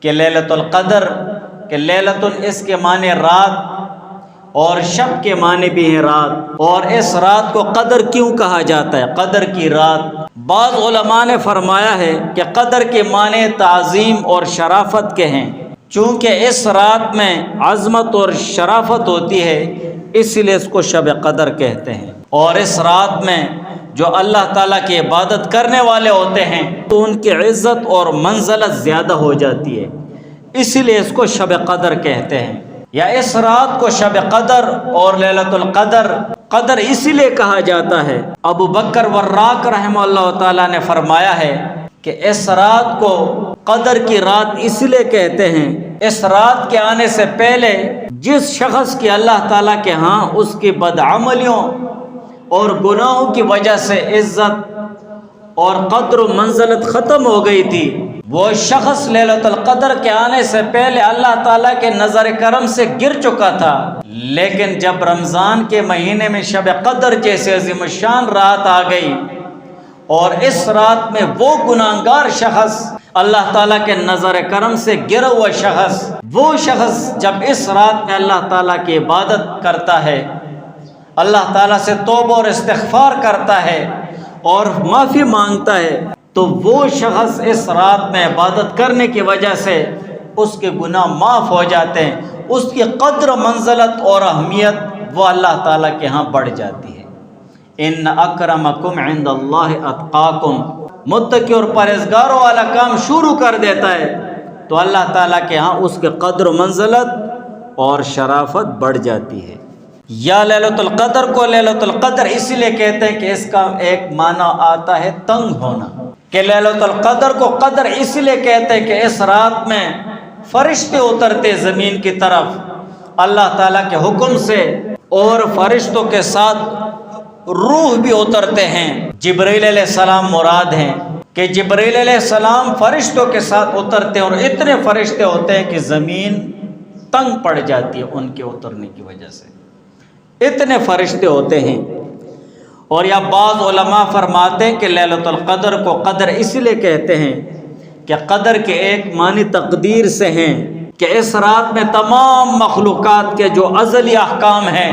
کہ لیلۃ القدر، کہ لیلۃ اس کے معنی رات اور شب کے معنی بھی ہیں رات، اور اس رات کو قدر کیوں کہا جاتا ہے؟ قدر کی رات۔ بعض علماء نے فرمایا ہے کہ قدر کے معنی تعظیم اور شرافت کے ہیں، چونکہ اس رات میں عظمت اور شرافت ہوتی ہے، اس لیے اس کو شب قدر کہتے ہیں۔ اور اس رات میں جو اللہ تعالیٰ کی عبادت کرنے والے ہوتے ہیں تو ان کی عزت اور منزلت زیادہ ہو جاتی ہے، اسی لیے اس کو شب قدر کہتے ہیں۔ یا اس رات کو شب قدر اور لیلۃ القدر قدر اسی لیے کہا جاتا ہے۔ ابو بکر وراق رحمہ اللہ تعالیٰ نے فرمایا ہے کہ اس رات کو قدر کی رات اس لیے کہتے ہیں، اس رات کے آنے سے پہلے جس شخص کی اللہ تعالیٰ کے ہاں اس کی بدعملیوں اور گناہوں کی وجہ سے عزت اور قدر و منزلت ختم ہو گئی تھی، وہ شخص لیلۃ القدر کے آنے سے پہلے اللہ تعالیٰ کے نظر کرم سے گر چکا تھا، لیکن جب رمضان کے مہینے میں شب قدر جیسے عظیم الشان رات آ گئی اور اس رات میں وہ گناہگار شخص، اللہ تعالیٰ کے نظر کرم سے گرا ہوا شخص، وہ شخص جب اس رات میں اللہ تعالیٰ کی عبادت کرتا ہے، اللہ تعالیٰ سے توبہ اور استغفار کرتا ہے اور معافی مانگتا ہے، تو وہ شخص اس رات میں عبادت کرنے کی وجہ سے اس کے گناہ معاف ہو جاتے ہیں، اس کی قدر منزلت اور اہمیت وہ اللہ تعالیٰ کے ہاں بڑھ جاتی ہے۔ ان اکرمکم عند اللہ اتقاکم، متقی اور پرہیزگاروں والا کام شروع کر دیتا ہے تو اللہ تعالیٰ کے ہاں اس کے قدر و منزلت اور شرافت بڑھ جاتی ہے۔ یا لیلۃ القدر کو لیلۃ القدر اسی لیے کہتے ہیں کہ اس کا ایک معنی آتا ہے تنگ ہونا، کہ لیلۃ القدر کو قدر اسی لیے کہتے ہیں کہ اس رات میں فرشتے اترتے زمین کی طرف اللہ تعالیٰ کے حکم سے، اور فرشتوں کے ساتھ روح بھی اترتے ہیں۔ جبرائیل علیہ السلام مراد ہیں کہ جبرائیل علیہ السلام فرشتوں کے ساتھ اترتے ہیں، اور اتنے فرشتے ہوتے ہیں کہ زمین تنگ پڑ جاتی ہے ان کے اترنے کی وجہ سے، اتنے فرشتے ہوتے ہیں۔ اور یا بعض علماء فرماتے ہیں کہ لیلۃ القدر کو قدر اس لیے کہتے ہیں کہ قدر کے ایک معنی تقدیر سے ہیں، کہ اس رات میں تمام مخلوقات کے جو ازلی احکام ہیں،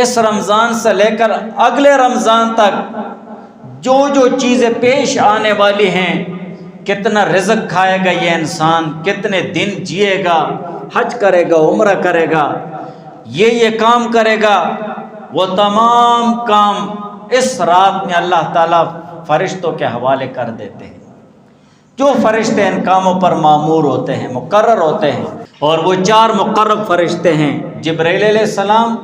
اس رمضان سے لے کر اگلے رمضان تک جو جو چیزیں پیش آنے والی ہیں، کتنا رزق کھائے گا یہ انسان، کتنے دن جیے گا، حج کرے گا، عمرہ کرے گا، یہ کام کرے گا، وہ تمام کام اس رات میں اللہ تعالیٰ فرشتوں کے حوالے کر دیتے ہیں۔ جو فرشتے ان کاموں پر مامور ہوتے ہیں، مقرر ہوتے ہیں، اور وہ 4 مقرب فرشتے ہیں، جبرائیل علیہ السلام،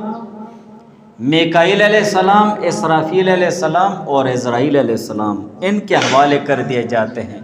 میکائیل علیہ السلام، اسرافیل علیہ السلام اور عزرائیل علیہ السلام، ان کے حوالے کر دیے جاتے ہیں۔